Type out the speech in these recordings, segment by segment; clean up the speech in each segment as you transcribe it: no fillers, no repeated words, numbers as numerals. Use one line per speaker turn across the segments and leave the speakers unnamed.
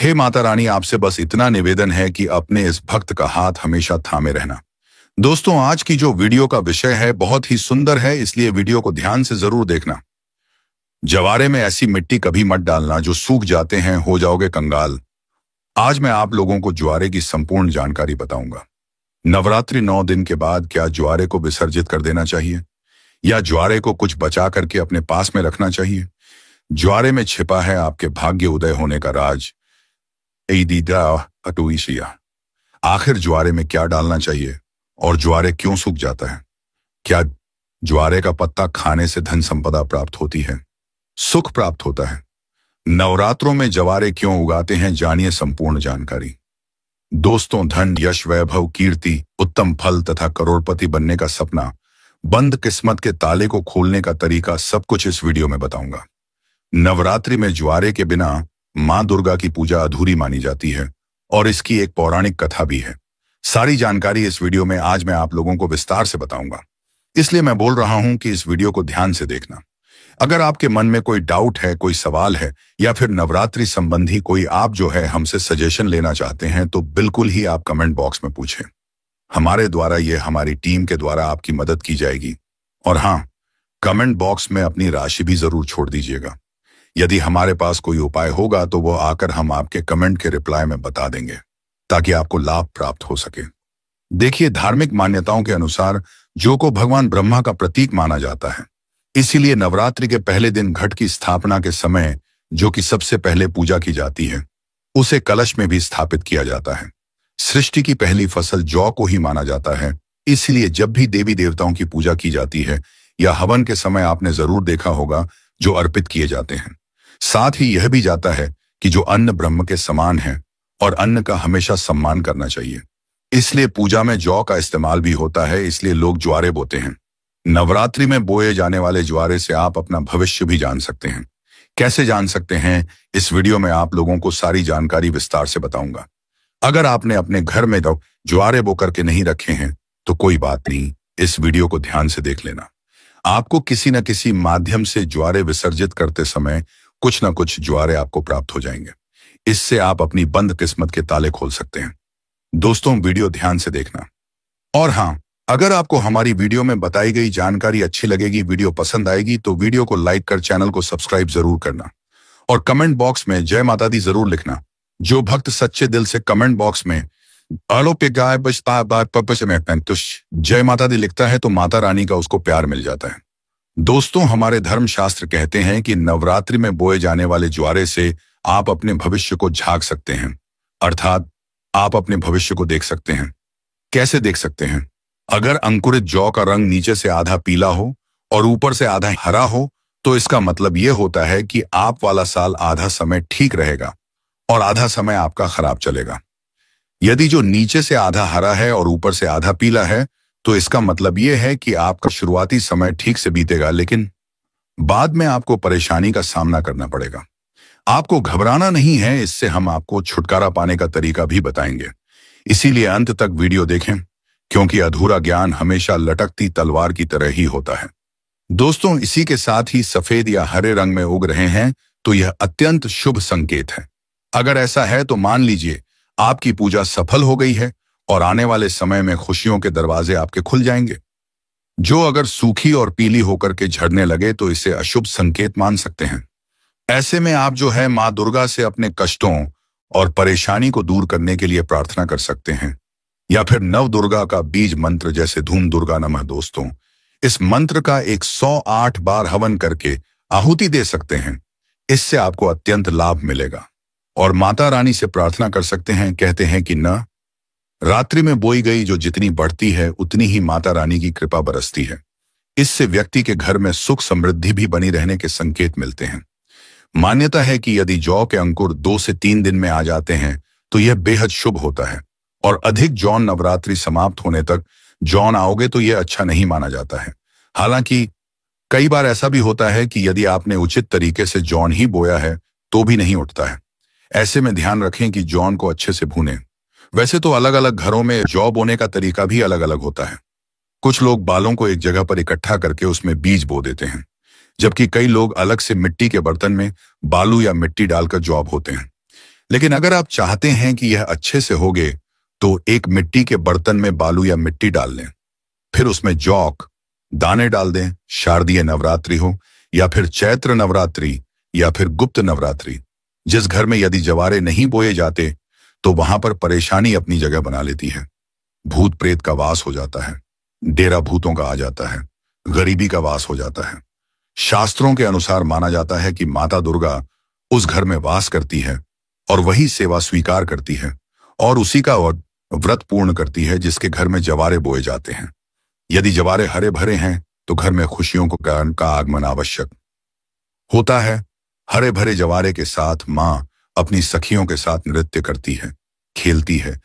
हे माता रानी, आपसे बस इतना निवेदन है कि अपने इस भक्त का हाथ हमेशा थामे रहना। दोस्तों, आज की जो वीडियो का विषय है बहुत ही सुंदर है, इसलिए वीडियो को ध्यान से जरूर देखना। जवारे में ऐसी मिट्टी कभी मत डालना जो सूख जाते हैं, हो जाओगे कंगाल। आज मैं आप लोगों को ज्वारे की संपूर्ण जानकारी बताऊंगा। नवरात्रि 9 दिन के बाद क्या ज्वारे को विसर्जित कर देना चाहिए या ज्वारे को कुछ बचा करके अपने पास में रखना चाहिए? ज्वारे में छिपा है आपके भाग्य उदय होने का राज। आखिर ज्वारे में क्या डालना चाहिए और ज्वारे क्यों सूख जाता है? क्या ज्वारे का पत्ता खाने से धन संपदा प्राप्त होती है, सुख प्राप्त होता है? नवरात्रों में ज्वारे क्यों उगाते हैं, जानिए संपूर्ण जानकारी। दोस्तों, धन, यश, वैभव, कीर्ति, उत्तम फल तथा करोड़पति बनने का सपना, बंद किस्मत के ताले को खोलने का तरीका, सब कुछ इस वीडियो में बताऊंगा। नवरात्रि में ज्वारे के बिना मां दुर्गा की पूजा अधूरी मानी जाती है और इसकी एक पौराणिक कथा भी है। सारी जानकारी इस वीडियो में आज मैं आप लोगों को विस्तार से बताऊंगा, इसलिए मैं बोल रहा हूं कि इस वीडियो को ध्यान से देखना। अगर आपके मन में कोई डाउट है, कोई सवाल है या फिर नवरात्रि संबंधी कोई आप जो है हमसे सजेशन लेना चाहते हैं तो बिल्कुल ही आप कमेंट बॉक्स में पूछें। हमारे द्वारा हमारी टीम के द्वारा आपकी मदद की जाएगी। और हाँ, कमेंट बॉक्स में अपनी राशि भी जरूर छोड़ दीजिएगा। यदि हमारे पास कोई उपाय होगा तो वो आकर हम आपके कमेंट के रिप्लाई में बता देंगे ताकि आपको लाभ प्राप्त हो सके। देखिए, धार्मिक मान्यताओं के अनुसार जौ को भगवान ब्रह्मा का प्रतीक माना जाता है। इसीलिए नवरात्रि के पहले दिन घट की स्थापना के समय जो कि सबसे पहले पूजा की जाती है, उसे कलश में भी स्थापित किया जाता है। सृष्टि की पहली फसल जौ को ही माना जाता है। इसलिए जब भी देवी देवताओं की पूजा की जाती है या हवन के समय आपने जरूर देखा होगा जो अर्पित किए जाते हैं। साथ ही यह भी जाता है कि जो अन्न ब्रह्म के समान है और अन्न का हमेशा सम्मान करना चाहिए। इसलिए पूजा में जौ का इस्तेमाल भी होता है, इसलिए लोग ज्वारे बोते हैं। नवरात्रि में बोए जाने वाले ज्वारे से आप अपना भविष्य भी जान सकते हैं। कैसे जान सकते हैं, इस वीडियो में आप लोगों को सारी जानकारी विस्तार से बताऊंगा। अगर आपने अपने घर में ज्वारे बो करके नहीं रखे हैं तो कोई बात नहीं, इस वीडियो को ध्यान से देख लेना। आपको किसी न किसी माध्यम से ज्वारे विसर्जित करते समय कुछ न कुछ ज्वारे आपको प्राप्त हो जाएंगे। इससे आप अपनी बंद किस्मत के ताले खोल सकते हैं। दोस्तों, वीडियो ध्यान से देखना। और हाँ, अगर आपको हमारी वीडियो में बताई गई जानकारी अच्छी लगेगी, वीडियो पसंद आएगी तो वीडियो को लाइक कर चैनल को सब्सक्राइब जरूर करना और कमेंट बॉक्स में जय माता दी जरूर लिखना। जो भक्त सच्चे दिल से कमेंट बॉक्स में जय माता दी लिखता है तो माता रानी का उसको प्यार मिल जाता है। दोस्तों, हमारे धर्मशास्त्र कहते हैं कि नवरात्रि में बोए जाने वाले ज्वारे से आप अपने भविष्य को झांक सकते हैं, अर्थात आप अपने भविष्य को देख सकते हैं। कैसे देख सकते हैं? अगर अंकुरित जौ का रंग नीचे से आधा पीला हो और ऊपर से आधा हरा हो तो इसका मतलब यह होता है कि आप वाला साल आधा समय ठीक रहेगा और आधा समय आपका खराब चलेगा। यदि जो नीचे से आधा हरा है और ऊपर से आधा पीला है तो इसका मतलब यह है कि आपका शुरुआती समय ठीक से बीतेगा, लेकिन बाद में आपको परेशानी का सामना करना पड़ेगा। आपको घबराना नहीं है, इससे हम आपको छुटकारा पाने का तरीका भी बताएंगे। इसीलिए अंत तक वीडियो देखें, क्योंकि अधूरा ज्ञान हमेशा लटकती तलवार की तरह ही होता है। दोस्तों, इसी के साथ ही सफेद या हरे रंग में उग रहे हैं तो यह अत्यंत शुभ संकेत है। अगर ऐसा है तो मान लीजिए आपकी पूजा सफल हो गई है और आने वाले समय में खुशियों के दरवाजे आपके खुल जाएंगे। जो अगर सूखी और पीली होकर के झड़ने लगे तो इसे अशुभ संकेत मान सकते हैं। ऐसे में आप जो है मां दुर्गा से अपने कष्टों और परेशानी को दूर करने के लिए प्रार्थना कर सकते हैं या फिर नव दुर्गा का बीज मंत्र जैसे धूम दुर्गा नमः। दोस्तों, इस मंत्र का 108 बार हवन करके आहुति दे सकते हैं। इससे आपको अत्यंत लाभ मिलेगा और माता रानी से प्रार्थना कर सकते हैं। कहते हैं कि न रात्रि में बोई गई जो जितनी बढ़ती है उतनी ही माता रानी की कृपा बरसती है। इससे व्यक्ति के घर में सुख समृद्धि भी बनी रहने के संकेत मिलते हैं। मान्यता है कि यदि जौ के अंकुर 2 से 3 दिन में आ जाते हैं तो यह बेहद शुभ होता है और अधिक जौन नवरात्रि समाप्त होने तक जौन आओगे तो यह अच्छा नहीं माना जाता है। हालांकि कई बार ऐसा भी होता है कि यदि आपने उचित तरीके से जौन ही बोया है तो भी नहीं उठता है। ऐसे में ध्यान रखें कि जौन को अच्छे से भूनें। वैसे तो अलग अलग घरों में जौ बोने का तरीका भी अलग अलग होता है। कुछ लोग बालों को एक जगह पर इकट्ठा करके उसमें बीज बो देते हैं, जबकि कई लोग अलग से मिट्टी के बर्तन में बालू या मिट्टी डालकर जौ बोते हैं। लेकिन अगर आप चाहते हैं कि यह अच्छे से होगे तो एक मिट्टी के बर्तन में बालू या मिट्टी डाल लें, फिर उसमें जौक दाने डाल दें। शारदीय नवरात्रि हो या फिर चैत्र नवरात्रि या फिर गुप्त नवरात्रि, जिस घर में यदि जवारे नहीं बोए जाते तो वहां पर परेशानी अपनी जगह बना लेती है। भूत प्रेत का वास हो जाता है, डेरा भूतों का आ जाता है, गरीबी का वास हो जाता है। शास्त्रों के अनुसार माना जाता है कि माता दुर्गा उस घर में वास करती है और वही सेवा स्वीकार करती है और उसी का व्रत पूर्ण करती है जिसके घर में जवारे बोए जाते हैं। यदि जवारे हरे भरे हैं तो घर में खुशियों का आगमन आवश्यक होता है। हरे भरे जवारे के साथ मां अपनी सखियों के साथ नृत्य करती है, खेलती है,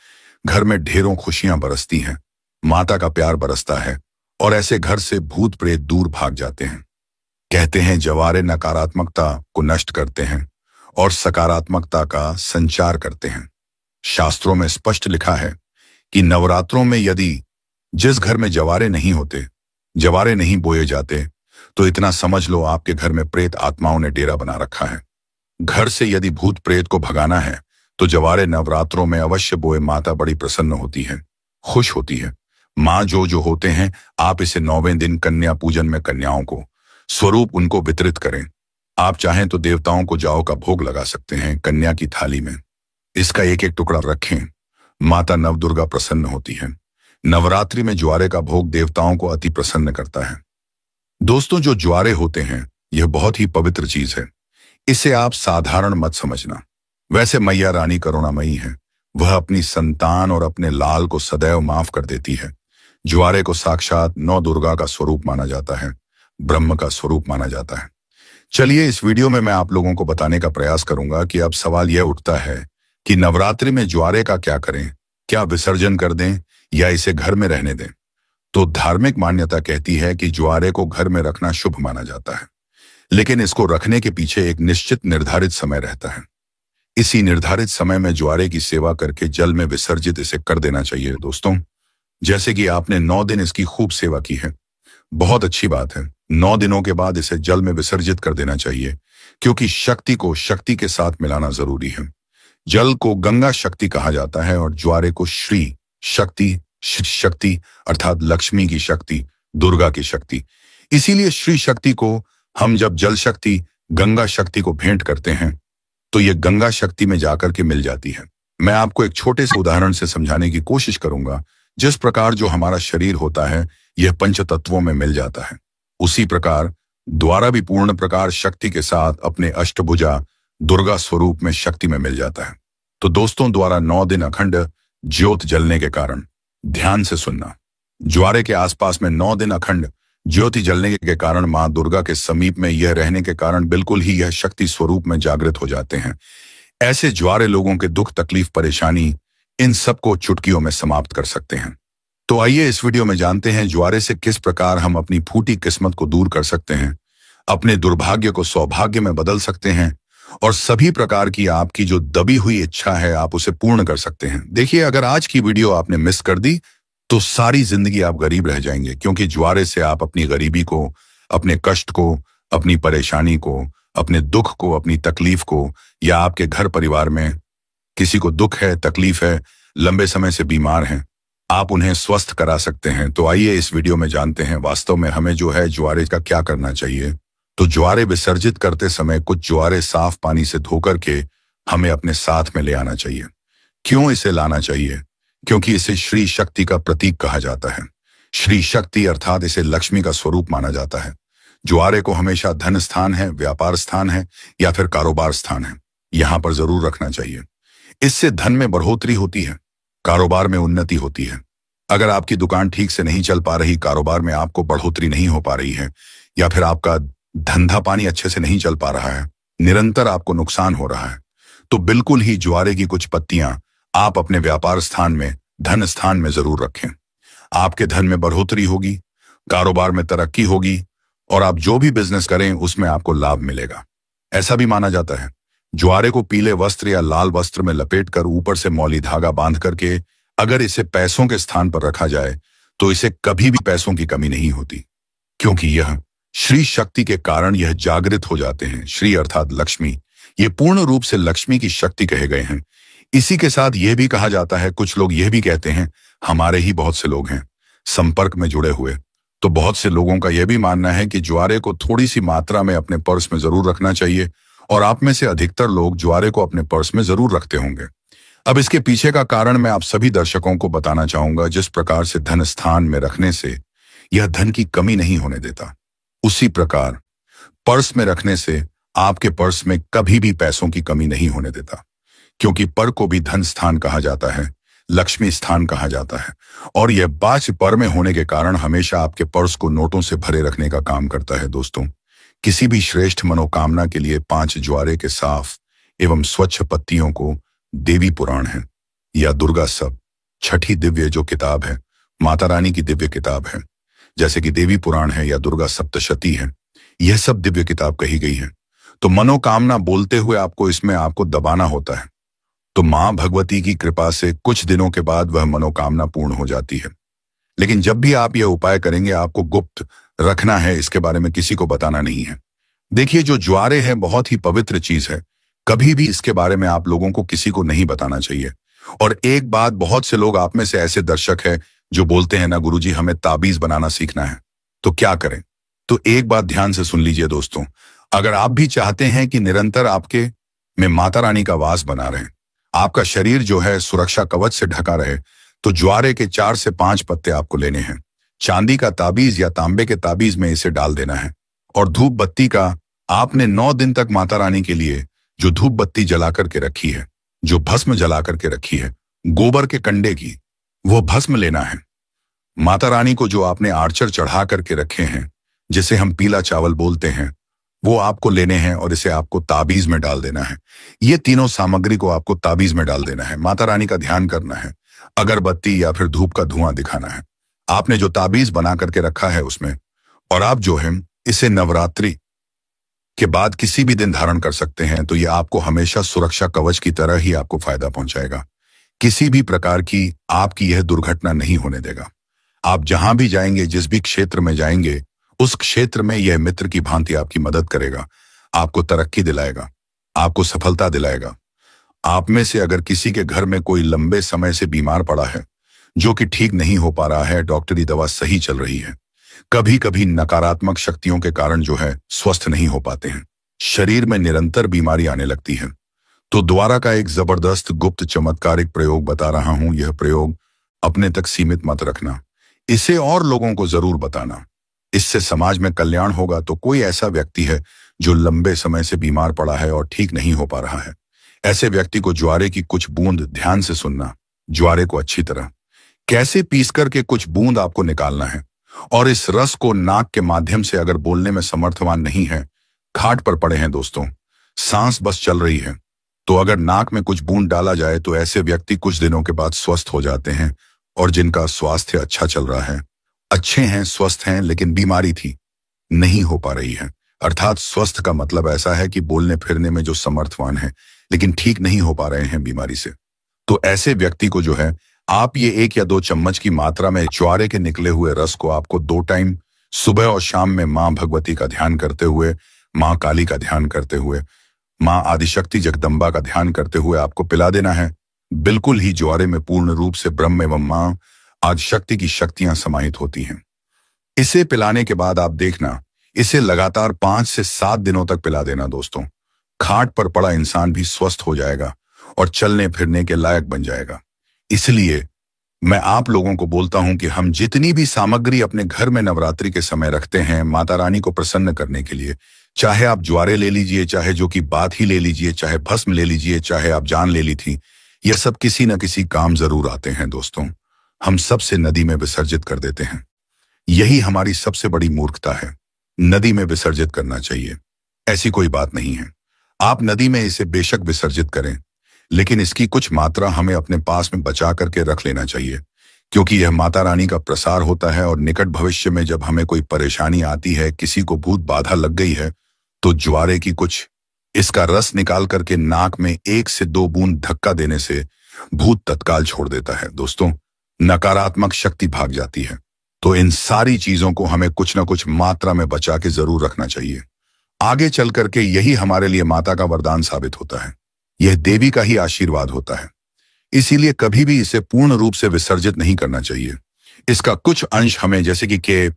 घर में ढेरों खुशियां बरसती हैं, माता का प्यार बरसता है और ऐसे घर से भूत प्रेत दूर भाग जाते हैं। कहते हैं जवारे नकारात्मकता को नष्ट करते हैं और सकारात्मकता का संचार करते हैं। शास्त्रों में स्पष्ट लिखा है कि नवरात्रों में यदि जिस घर में जवारे नहीं होते, जवारे नहीं बोए जाते, तो इतना समझ लो आपके घर में प्रेत आत्माओं ने डेरा बना रखा है। घर से यदि भूत प्रेत को भगाना है तो जवारे नवरात्रों में अवश्य बोए। माता बड़ी प्रसन्न होती है, खुश होती है। मां जो होते हैं, आप इसे 9वें दिन कन्या पूजन में कन्याओं को स्वरूप उनको वितरित करें। आप चाहें तो देवताओं को जाओ का भोग लगा सकते हैं कन्या की थाली में। इसका एक एक टुकड़ा रखें। माता नवदुर्गा प्रसन्न होती है। नवरात्रि में ज्वारे का भोग देवताओं को अति प्रसन्न करता है। दोस्तों, जो ज्वारे होते हैं यह बहुत ही पवित्र चीज है। इसे आप साधारण मत समझना। वैसे मैया रानी करुणामयी है, वह अपनी संतान और अपने लाल को सदैव माफ कर देती है। ज्वारे को साक्षात नौ दुर्गा का स्वरूप माना जाता है, ब्रह्म का स्वरूप माना जाता है। चलिए, इस वीडियो में मैं आप लोगों को बताने का प्रयास करूंगा कि अब सवाल यह उठता है कि नवरात्रि में ज्वारे का क्या करें, क्या विसर्जन कर दें या इसे घर में रहने दें। तो धार्मिक मान्यता कहती है कि ज्वारे को घर में रखना शुभ माना जाता है, लेकिन इसको रखने के पीछे एक निश्चित निर्धारित समय रहता है। इसी निर्धारित समय में ज्वारे की सेवा करके जल में विसर्जित इसे कर देना चाहिए। दोस्तों, जैसे कि आपने 9 दिन इसकी खूब सेवा की है, बहुत अच्छी बात है। 9 दिनों के बाद इसे जल में विसर्जित कर देना चाहिए, क्योंकि शक्ति को शक्ति के साथ मिलाना जरूरी है। जल को गंगा शक्ति कहा जाता है और ज्वारे को श्री शक्ति अर्थात लक्ष्मी की शक्ति, दुर्गा की शक्ति। इसीलिए श्री शक्ति को हम जब जल शक्ति गंगा शक्ति को भेंट करते हैं तो यह गंगा शक्ति में जाकर के मिल जाती है। मैं आपको एक छोटे से उदाहरण से समझाने की कोशिश करूंगा। जिस प्रकार जो हमारा शरीर होता है यह पंच तत्वों में मिल जाता है, उसी प्रकार द्वारा भी पूर्ण प्रकार शक्ति के साथ अपने अष्टभुजा दुर्गा स्वरूप में शक्ति में मिल जाता है। तो दोस्तों, द्वारा 9 दिन अखंड ज्योत जलने के कारण, ध्यान से सुनना, ज्वारे के आसपास में 9 दिन अखंड ज्योति जलने के कारण मां दुर्गा के समीप में यह रहने के कारण बिल्कुल ही यह शक्ति स्वरूप में जागृत हो जाते हैं। ऐसे ज्वारे लोगों के दुख तकलीफ परेशानी इन सबको चुटकियों में समाप्त कर सकते हैं। तो आइए इस वीडियो में जानते हैं ज्वारे से किस प्रकार हम अपनी फूटी किस्मत को दूर कर सकते हैं, अपने दुर्भाग्य को सौभाग्य में बदल सकते हैं और सभी प्रकार की आपकी जो दबी हुई इच्छा है आप उसे पूर्ण कर सकते हैं। देखिए, अगर आज की वीडियो आपने मिस कर दी तो सारी जिंदगी आप गरीब रह जाएंगे, क्योंकि ज्वारे से आप अपनी गरीबी को, अपने कष्ट को, अपनी परेशानी को, अपने दुख को, अपनी तकलीफ को, या आपके घर परिवार में किसी को दुख है, तकलीफ है, लंबे समय से बीमार हैं, आप उन्हें स्वस्थ करा सकते हैं। तो आइए इस वीडियो में जानते हैं वास्तव में हमें जो है ज्वारे का क्या करना चाहिए। तो ज्वारे विसर्जित करते समय कुछ ज्वारे साफ पानी से धोकर के हमें अपने साथ में ले आना चाहिए। क्यों इसे लाना चाहिए? क्योंकि इसे श्री शक्ति का प्रतीक कहा जाता है। श्री शक्ति अर्थात इसे लक्ष्मी का स्वरूप माना जाता है। ज्वारे को हमेशा धन स्थान है, व्यापार स्थान है या फिर कारोबार स्थान है, यहां पर जरूर रखना चाहिए। इससे धन में बढ़ोतरी होती है, कारोबार में उन्नति होती है। अगर आपकी दुकान ठीक से नहीं चल पा रही, कारोबार में आपको बढ़ोतरी नहीं हो पा रही है, या फिर आपका धंधा पानी अच्छे से नहीं चल पा रहा है, निरंतर आपको नुकसान हो रहा है, तो बिल्कुल ही ज्वारे की कुछ पत्तियां आप अपने व्यापार स्थान में, धन स्थान में जरूर रखें। आपके धन में बढ़ोतरी होगी, कारोबार में तरक्की होगी और आप जो भी बिजनेस करें उसमें आपको लाभ मिलेगा। ऐसा भी माना जाता है ज्वारे को पीले वस्त्र या लाल वस्त्र में लपेटकर ऊपर से मौली धागा बांध करके अगर इसे पैसों के स्थान पर रखा जाए तो इसे कभी भी पैसों की कमी नहीं होती, क्योंकि यह श्री शक्ति के कारण यह जागृत हो जाते हैं। श्री अर्थात लक्ष्मी, ये पूर्ण रूप से लक्ष्मी की शक्ति कहे गए हैं। इसी के साथ यह भी कहा जाता है, कुछ लोग यह भी कहते हैं, हमारे ही बहुत से लोग हैं संपर्क में जुड़े हुए, तो बहुत से लोगों का यह भी मानना है कि ज्वारे को थोड़ी सी मात्रा में अपने पर्स में जरूर रखना चाहिए, और आप में से अधिकतर लोग ज्वारे को अपने पर्स में जरूर रखते होंगे। अब इसके पीछे का कारण मैं आप सभी दर्शकों को बताना चाहूंगा। जिस प्रकार से धन स्थान में रखने से यह धन की कमी नहीं होने देता, उसी प्रकार पर्स में रखने से आपके पर्स में कभी भी पैसों की कमी नहीं होने देता, क्योंकि पर को भी धन स्थान कहा जाता है, लक्ष्मी स्थान कहा जाता है, और यह बाह्य पर में होने के कारण हमेशा आपके पर्स को नोटों से भरे रखने का काम करता है। दोस्तों, किसी भी श्रेष्ठ मनोकामना के लिए 5 ज्वारे के साफ एवं स्वच्छ पत्तियों को देवी पुराण है या दुर्गा सब, छठी दिव्य जो किताब है, माता रानी की दिव्य किताब है, जैसे कि देवी पुराण है या दुर्गा सप्तशती है, यह सब दिव्य किताब कही गई है। तो मनोकामना बोलते हुए आपको दबाना होता है, तो मां भगवती की कृपा से कुछ दिनों के बाद वह मनोकामना पूर्ण हो जाती है। लेकिन जब भी आप यह उपाय करेंगे, आपको गुप्त रखना है, इसके बारे में किसी को बताना नहीं है। देखिए, जो ज्वारे हैं बहुत ही पवित्र चीज है, कभी भी इसके बारे में आप लोगों को किसी को नहीं बताना चाहिए। और एक बात, बहुत से लोग आप में से ऐसे दर्शक हैं जो बोलते हैं ना गुरुजी हमें ताबीज बनाना सीखना है, तो क्या करें? तो एक बात ध्यान से सुन लीजिए दोस्तों, अगर आप भी चाहते हैं कि निरंतर आपके में माता रानी का वास बना रहे, आपका शरीर जो है सुरक्षा कवच से ढका रहे, तो ज्वारे के 4 से 5 पत्ते आपको लेने हैं। चांदी का ताबीज या तांबे के ताबीज में इसे डाल देना है, और धूप बत्ती का आपने 9 दिन तक माता रानी के लिए जो धूप बत्ती जला करके रखी है, जो भस्म जला करके रखी है गोबर के कंडे की, वो भस्म लेना है। माता रानी को जो आपने आर्चर चढ़ा करके रखे हैं, जिसे हम पीला चावल बोलते हैं, वो आपको लेने हैं और इसे आपको ताबीज में डाल देना है। ये तीनों सामग्री को आपको ताबीज में डाल देना है। माता रानी का ध्यान करना है, अगरबत्ती या फिर धूप का धुआं दिखाना है, आपने जो ताबीज बना करके रखा है उसमें, और आप जो है इसे नवरात्रि के बाद किसी भी दिन धारण कर सकते हैं। तो ये आपको हमेशा सुरक्षा कवच की तरह ही आपको फायदा पहुंचाएगा, किसी भी प्रकार की आपकी यह दुर्घटना नहीं होने देगा। आप जहां भी जाएंगे, जिस भी क्षेत्र में जाएंगे, उस क्षेत्र में यह मित्र की भांति आपकी मदद करेगा, आपको तरक्की दिलाएगा, आपको सफलता दिलाएगा। आप में से अगर किसी के घर में कोई लंबे समय से बीमार पड़ा है, जो कि ठीक नहीं हो पा रहा है, डॉक्टरी दवा सही चल रही है, कभी कभी नकारात्मक शक्तियों के कारण जो है स्वस्थ नहीं हो पाते हैं, शरीर में निरंतर बीमारी आने लगती है, तो द्वारा का एक जबरदस्त गुप्त चमत्कारिक प्रयोग बता रहा हूं। यह प्रयोग अपने तक सीमित मत रखना, इसे और लोगों को जरूर बताना, इससे समाज में कल्याण होगा। तो कोई ऐसा व्यक्ति है जो लंबे समय से बीमार पड़ा है और ठीक नहीं हो पा रहा है, ऐसे व्यक्ति को ज्वारे की कुछ बूंद, ध्यान से सुनना, ज्वारे को अच्छी तरह कैसे पीस करके कुछ बूंद आपको निकालना है, और इस रस को नाक के माध्यम से, अगर बोलने में समर्थवान नहीं है, खाट पर पड़े हैं दोस्तों, सांस बस चल रही है, तो अगर नाक में कुछ बूंद डाला जाए तो ऐसे व्यक्ति कुछ दिनों के बाद स्वस्थ हो जाते हैं। और जिनका स्वास्थ्य अच्छा चल रहा है, अच्छे हैं, स्वस्थ हैं, लेकिन बीमारी थी, नहीं हो पा रही है, अर्थात स्वस्थ का मतलब ऐसा है कि बोलने फिरने में जो समर्थवान है, लेकिन ठीक नहीं हो पा रहे हैं बीमारी से, तो ऐसे व्यक्ति को जो है आप ये 1 या 2 चम्मच की मात्रा में ज्वारे के निकले हुए रस को आपको 2 टाइम सुबह और शाम में मां भगवती का ध्यान करते हुए, मां काली का ध्यान करते हुए, मां आदिशक्ति जगदम्बा का ध्यान करते हुए आपको पिला देना है। बिल्कुल ही ज्वारे में पूर्ण रूप से ब्रह्म एवं मां आदिशक्ति की शक्तियां समाहित होती हैं। इसे पिलाने के बाद आप देखना, इसे लगातार 5 से 7 दिनों तक पिला देना दोस्तों। खाट पर पड़ा इंसान भी स्वस्थ हो जाएगा और चलने फिरने के लायक बन जाएगा। इसलिए मैं आप लोगों को बोलता हूं कि हम जितनी भी सामग्री अपने घर में नवरात्रि के समय रखते हैं माता रानी को प्रसन्न करने के लिए, चाहे आप ज्वारे ले लीजिए, चाहे जो कि बात ही ले लीजिए, चाहे भस्म ले लीजिए, चाहे आप जान ले ली थी, यह सब किसी न किसी काम जरूर आते हैं दोस्तों। हम सबसे नदी में विसर्जित कर देते हैं, यही हमारी सबसे बड़ी मूर्खता है। नदी में विसर्जित करना चाहिए, ऐसी कोई बात नहीं है। आप नदी में इसे बेशक विसर्जित करें, लेकिन इसकी कुछ मात्रा हमें अपने पास में बचा करके रख लेना चाहिए, क्योंकि यह माता रानी का प्रसार होता है। और निकट भविष्य में जब हमें कोई परेशानी आती है, किसी को भूत बाधा लग गई है, तो ज्वारे की कुछ इसका रस निकाल करके नाक में 1 से 2 बूंद धक्का देने से भूत तत्काल छोड़ देता है दोस्तों, नकारात्मक शक्ति भाग जाती है। तो इन सारी चीजों को हमें कुछ ना कुछ मात्रा में बचा के जरूर रखना चाहिए। आगे चल करके यही हमारे लिए माता का वरदान साबित होता है। यह देवी का ही आशीर्वाद होता है, इसीलिए कभी भी इसे पूर्ण रूप से विसर्जित नहीं करना चाहिए। इसका कुछ अंश हमें, जैसे कि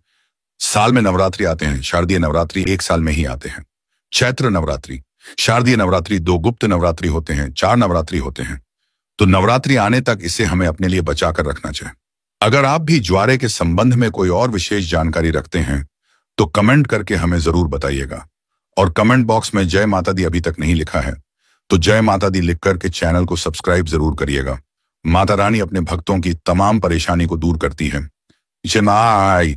साल में नवरात्रि आते हैं, शारदीय नवरात्रि 1 साल में ही आते हैं, चैत्र नवरात्रि, शारदीय नवरात्रि 2, गुप्त नवरात्रि होते हैं, 4 नवरात्रि होते हैं। तो नवरात्रि आने तक इसे हमें अपने लिए बचा कर रखना चाहिए। अगर आप भी ज्वारे के संबंध में कोई और विशेष जानकारी रखते हैं तो कमेंट करके हमें जरूर बताइएगा। और कमेंट बॉक्स में जय माता दी अभी तक नहीं लिखा है तो जय माता दी लिख करके चैनल को सब्सक्राइब जरूर करिएगा। माता रानी अपने भक्तों की तमाम परेशानी को दूर करती है। जय माई।